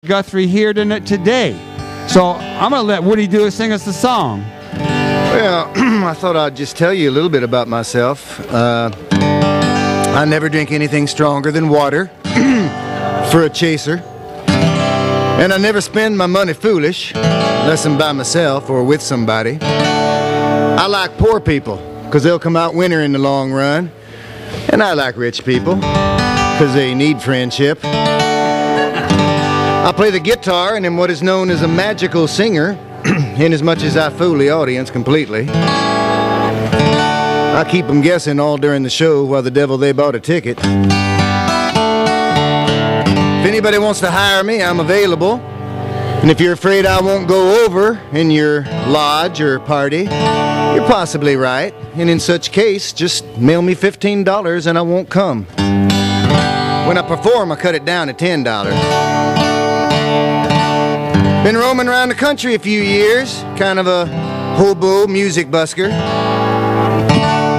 Guthrie here today. So I'm going to let Woody sing us the song. Well, I thought I'd just tell you a little bit about myself. I never drink anything stronger than water for a chaser. And I never spend my money foolish, unless I'm by myself or with somebody. I like poor people, because they'll come out winner in the long run. And I like rich people, because they need friendship. I play the guitar and am what is known as a magical singer, inasmuch as I fool the audience completely. I keep them guessing all during the show while the devil they bought a ticket. If anybody wants to hire me, I'm available. And if you're afraid I won't go over in your lodge or party, you're possibly right. And in such case, just mail me $15 and I won't come. When I perform, I cut it down to $10. Been roaming around the country a few years, kind of a hobo music busker.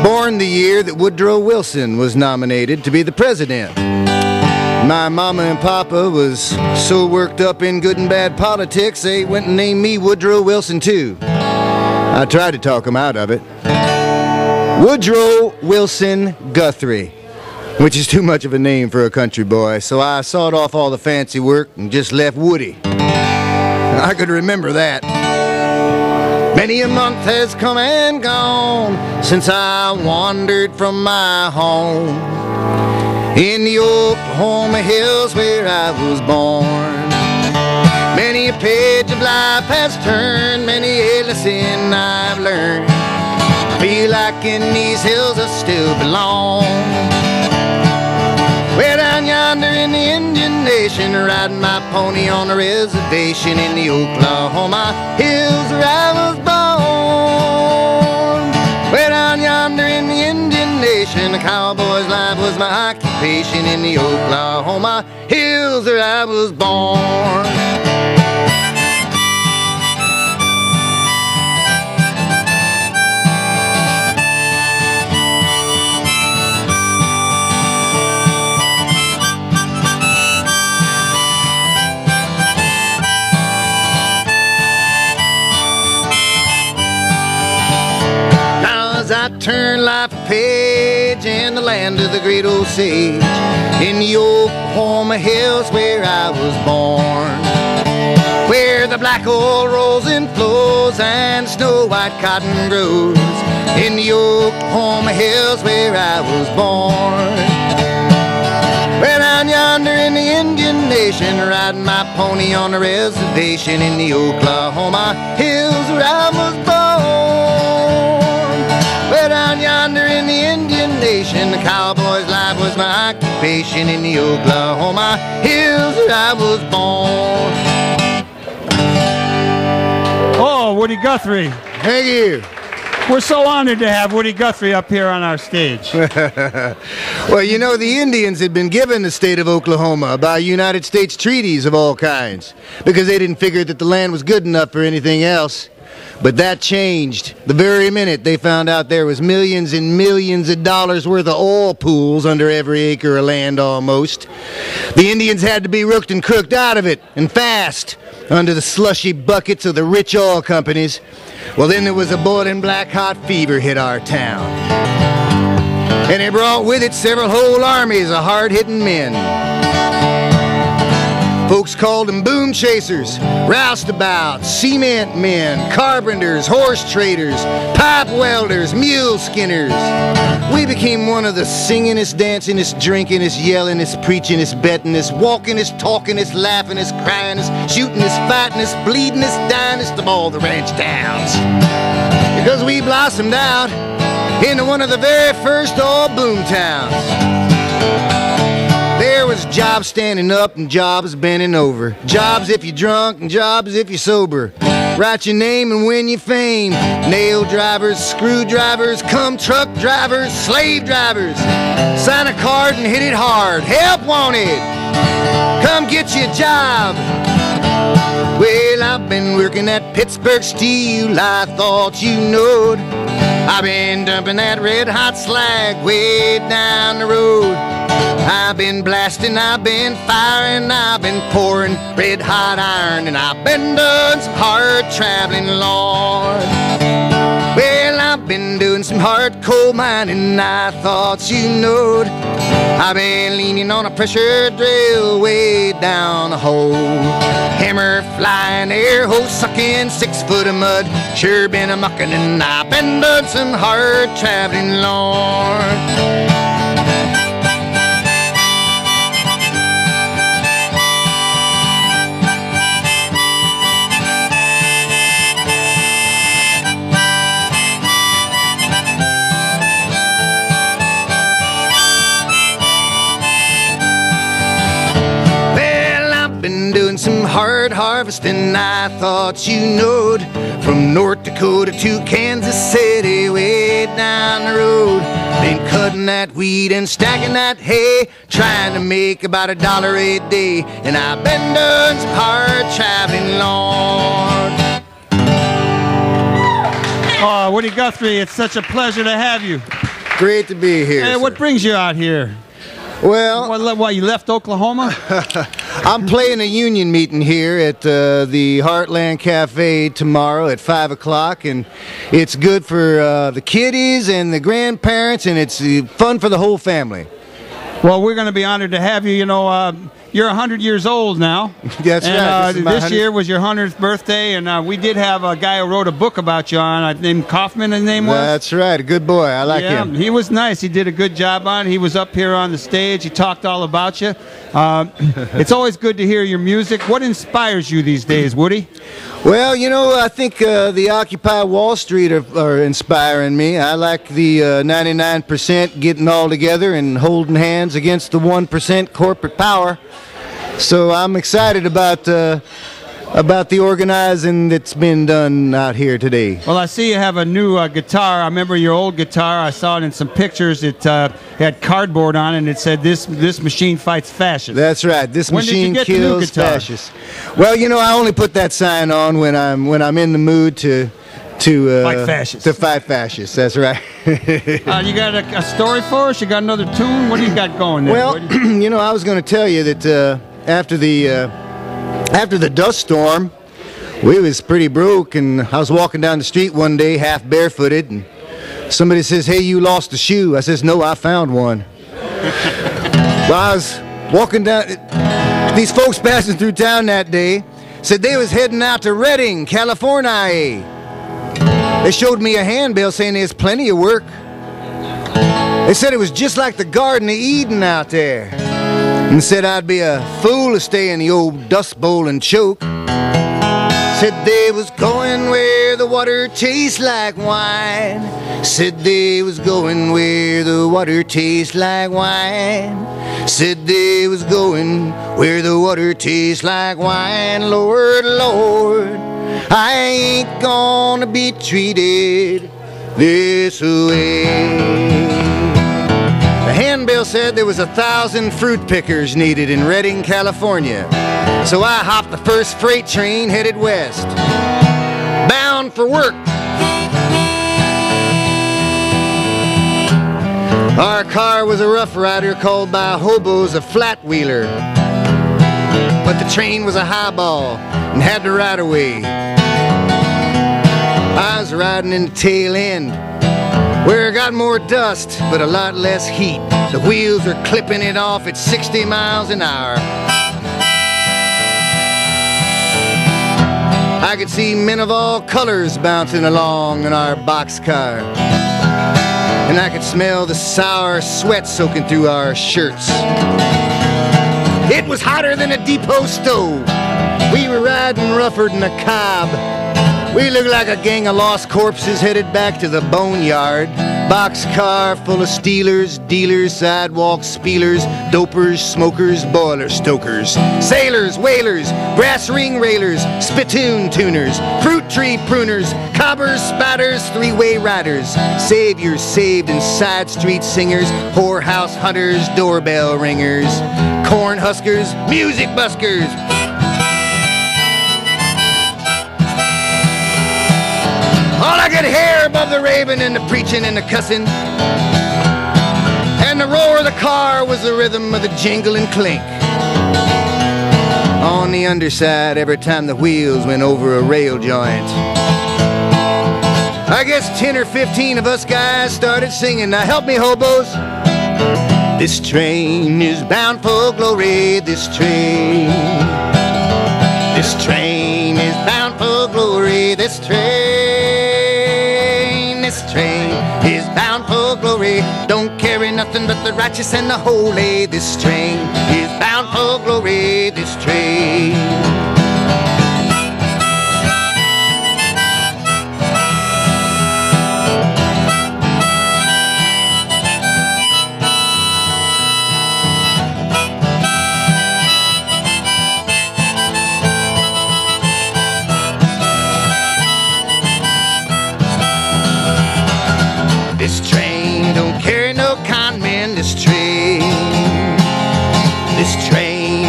Born the year that Woodrow Wilson was nominated to be the president. My mama and papa was so worked up in good and bad politics, they went and named me Woodrow Wilson too. I tried to talk them out of it. Woodrow Wilson Guthrie, which is too much of a name for a country boy, so I sawed off all the fancy work and just left Woody. I could remember that. Many a month has come and gone since I wandered from my home in the Oklahoma hills where I was born. Many a page of life has turned, many a lesson I've learned. I feel like in these hills I still belong. Way down yonder in the Indian Nation, riding my pony on a reservation in the Oklahoma hills where I was born. Way down yonder in the Indian Nation, a cowboy's life was my occupation in the Oklahoma hills where I was born. I turn life a page in the land of the great Osage, in the Oklahoma hills where I was born, where the black oil rolls and flows and snow white cotton grows, in the Oklahoma hills where I was born. Well, down yonder in the Indian Nation, riding my pony on a reservation in the Oklahoma hills where I was born. Well, down yonder in the Indian Nation, the cowboy's life was my occupation in the Oklahoma hills where I was born. Oh, Woody Guthrie. Thank you. We're so honored to have Woody Guthrie up here on our stage. Well, you know, the Indians had been given the state of Oklahoma by United States treaties of all kinds because they didn't figure that the land was good enough for anything else. But that changed the very minute they found out there was millions and millions of dollars worth of oil pools under every acre of land almost. The Indians had to be rooked and crooked out of it, and fast, under the slushy buckets of the rich oil companies. Well, then there was a boiling black hot fever hit our town. And it brought with it several whole armies of hard-hitting men. Folks called them boom chasers, roustabouts, cement men, carpenters, horse traders, pipe welders, mule skinners. We became one of the singingest, dancingest, drinkingest, yellingest, preachingest, bettingest, walkingest, talkingest, laughingest, cryingest, shootingest, fightingest, bleedingest, dyingest of all the ranch towns. Because we blossomed out into one of the very first oil boom towns. There was jobs standing up and jobs bending over. Jobs if you're drunk and jobs if you're sober. Write your name and win your fame. Nail drivers, screwdrivers, come truck drivers, slave drivers. Sign a card and hit it hard. Help wanted. Come get you a job. Well, I've been working at Pittsburgh Steel. I thought you knowed. I've been dumping that red hot slag way down the road. I've been blasting, I've been firing, I've been pouring red hot iron, and I've been doing some hard traveling, Lord. Well, I've been doing some hard coal mining, I thought you knowed. I've been leaning on a pressure drill way down the hole. Hammer flying, air hose sucking, 6 foot of mud. Sure been a mucking, and I've been doing some hard traveling, Lord. Some hard harvesting, I thought you knowed. From North Dakota to Kansas City, way down the road. Been cutting that wheat and stacking that hay, trying to make about $1 a day. And I've been doing some hard traveling, Lord. Oh, Woody Guthrie, it's such a pleasure to have you. Great to be here. Hey, what brings you out here? Well, what, you left Oklahoma? I'm playing a union meeting here at the Heartland Cafe tomorrow at 5 o'clock, and it's good for the kiddies and the grandparents, and it's fun for the whole family. Well, we're going to be honored to have you. You know, you're 100 years old now. That's right. This year was your 100th birthday, and we did have a guy who wrote a book about you named Kaufman, his name was? That's right. A good boy. I like him. He was nice. He did a good job on it. He was up here on the stage. He talked all about you. It's always good to hear your music. What inspires you these days, Woody? Well, you know, I think the Occupy Wall Street are inspiring me. I like the 99% getting all together and holding hands against the 1% corporate power. So I'm excited about the organizing that's been done out here today. Well, I see you have a new guitar. I remember your old guitar. I saw it in some pictures. It had cardboard on it, and it said, "This machine fights fascists." That's right. This machine kills fascists. Well, you know, I only put that sign on when I'm in the mood to fight fascists. To fight fascists. That's right. You got a story for us? You got another tune? What do you got going there? Well, you know, I was going to tell you that after the dust storm, we was pretty broke, and I was walking down the street one day half barefooted, and somebody says, "Hey, you lost a shoe." I says, "No, I found one." Well, I was walking down, these folks passing through town that day said they was heading out to Redding, California. They showed me a handbill saying there's plenty of work. They said it was just like the Garden of Eden out there, and said I'd be a fool to stay in the old dust bowl and choke. Said they was going where the water tastes like wine. Said they was going where the water tastes like wine. Said they was going where the water tastes like wine. Lord, Lord, I ain't gonna be treated this way. The handbill said there was 1,000 fruit pickers needed in Redding, California. So I hopped the first freight train headed west, bound for work. Our car was a Rough Rider called by hobos a flat wheeler, but the train was a highball and had the right of way. I was riding in the tail end, where it got more dust, but a lot less heat. The wheels are clipping it off at 60 miles an hour. I could see men of all colors bouncing along in our boxcar, and I could smell the sour sweat soaking through our shirts. It was hotter than a depot stove. We were riding rougher than a cob. We looked like a gang of lost corpses headed back to the boneyard. Boxcar full of stealers, dealers, sidewalk spielers, dopers, smokers, boiler stokers, sailors, whalers, brass ring railers, spittoon tuners, fruit tree pruners, cobbers, spatters, three-way riders, saviors saved and side street singers, whorehouse hunters, doorbell ringers, corn huskers, music buskers. All I could hear above the raving and the preaching and the cussing and the roar of the car was the rhythm of the jingle and clink. On the underside, every time the wheels went over a rail joint. I guess 10 or 15 of us guys started singing. Now help me, hobos. This train is bound for glory. This train is bound for glory. This train is bound for glory. Don't carry nothing but the righteous and the holy. This train is bound for glory. This train. This train don't carry no con men. This train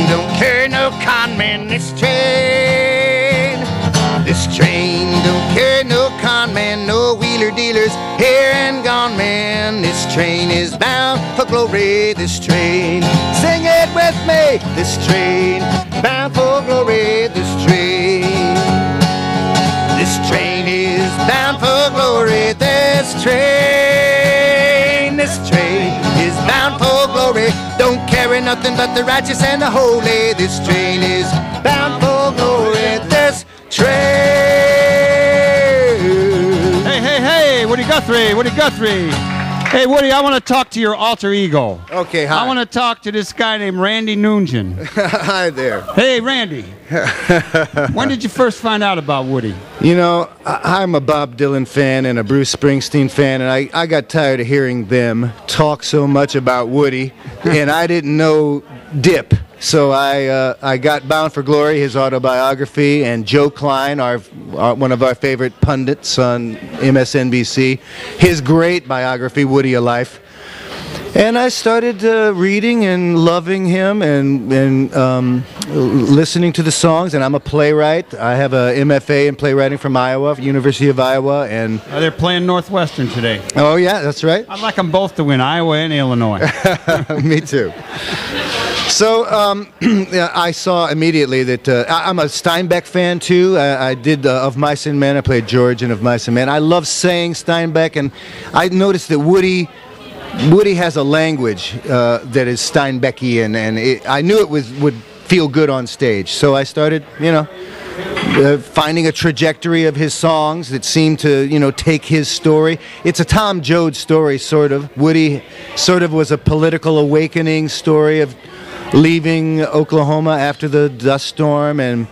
don't carry no con men. This train don't carry no con men, no wheeler dealers, here and gone man. This train is bound for glory. This train, sing it with me. This train bound for glory. This train is bound for glory. This train is bound for glory. Don't carry nothing but the righteous and the holy. This train is bound for glory. This train. Hey, Woody Guthrie. Hey, Woody, I want to talk to your alter ego. Okay, hi. I want to talk to this guy named Randy Noojin. Hi there. Hey, Randy. When did you first find out about Woody? You know, I'm a Bob Dylan fan and a Bruce Springsteen fan, and I got tired of hearing them talk so much about Woody, and I didn't know Dip. So I got Bound for Glory, his autobiography, and Joe Klein, one of our favorite pundits on MSNBC, his great biography, Woody A Life. And I started reading and loving him and listening to the songs. And I'm a playwright. I have a MFA in playwriting from Iowa, University of Iowa. And they're playing Northwestern today. Oh, yeah, that's right. I'd like them both to win, Iowa and Illinois. Me too. So I saw immediately that I'm a Steinbeck fan too. I did Of Mice and Men. I played George in Of Mice and Men. I love saying Steinbeck, and I noticed that Woody has a language that is Steinbeckian, and I knew it would feel good on stage. So I started, finding a trajectory of his songs that seemed to, take his story. It's a Tom Joad story, sort of. Woody sort of was a political awakening story of leaving Oklahoma after the dust storm and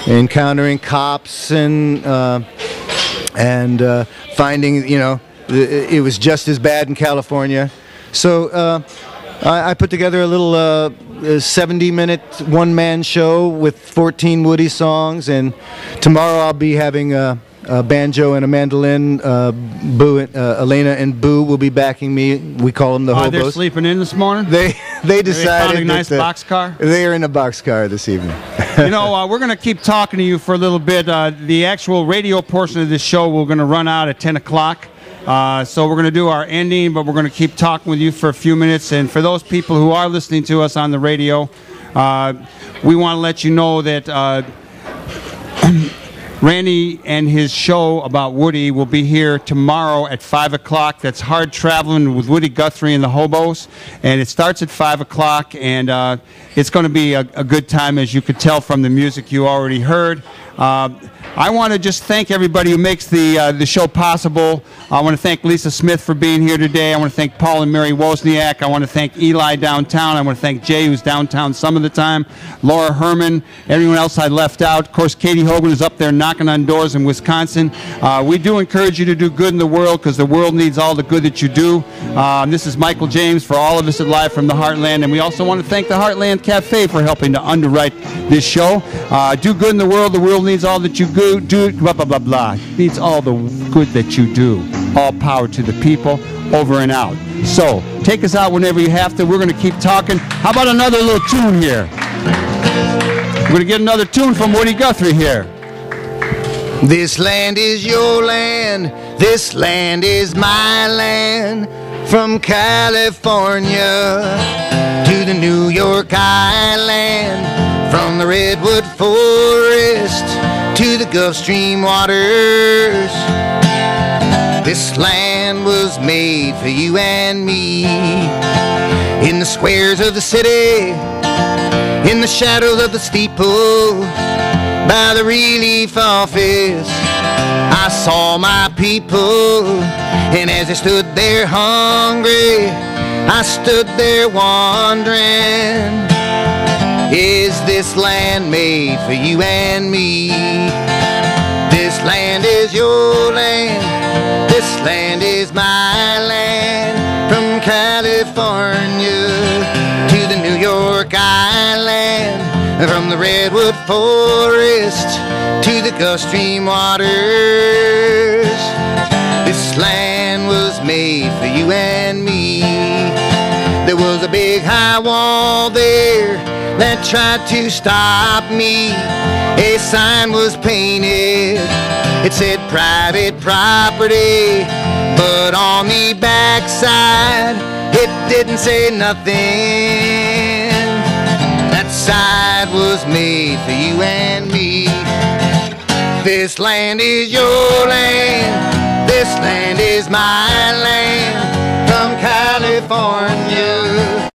encountering cops and finding, it was just as bad in California. So I put together a little 70-minute one-man show with 14 Woody songs, and tomorrow I'll be having a banjo and a mandolin. Elena and Boo will be backing me. We call them the hobos. They're sleeping in this morning? They decided a nice boxcar? They're in a boxcar this evening. We're going to keep talking to you for a little bit. The actual radio portion of this show, we're going to run out at 10 o'clock. So we're going to do our ending, but we're going to keep talking with you for a few minutes. And for those people who are listening to us on the radio, we want to let you know that Randy and his show about Woody will be here tomorrow at 5 o'clock. That's Hard Travelin' with Woody Guthrie and the Hobos. And it starts at 5 o'clock, and it's going to be a good time, as you could tell from the music you already heard. I want to just thank everybody who makes the show possible. I want to thank Lisa Smith for being here today. I want to thank Paul and Mary Wozniak. I want to thank Eli downtown. I want to thank Jay, who's downtown some of the time. Laura Herman, everyone else I left out. Of course, Katie Hogan is up there knocking on doors in Wisconsin. We do encourage you to do good in the world, because the world needs all the good that you do. This is Michael James for all of us at Live from the Heartland, and we also want to thank the Heartland Cafe for helping to underwrite this show. Do good in the world needs all that you do, blah, blah, blah, blah. Needs all the good that you do. All power to the people, over and out. So, take us out whenever you have to. We're going to keep talking. How about another little tune here? We're going to get another tune from Woody Guthrie here. This land is your land, this land is my land. From California to the New York Island, from the redwood forest to the Gulf Stream waters, this land was made for you and me. In the squares of the city, in the shadows of the steeple, by the relief office, I saw my people, and as they stood there hungry, I stood there wondering, is this land made for you and me? This land is your land, this land is my land. From California to the New York Island, from the redwood forest to the Gulf Stream waters, this land was made for you and me. There was a big high wall there that tried to stop me. A sign was painted, it said private property, but on the backside it didn't say nothing. That side was made for you and me. This land is your land, this land is my land. From California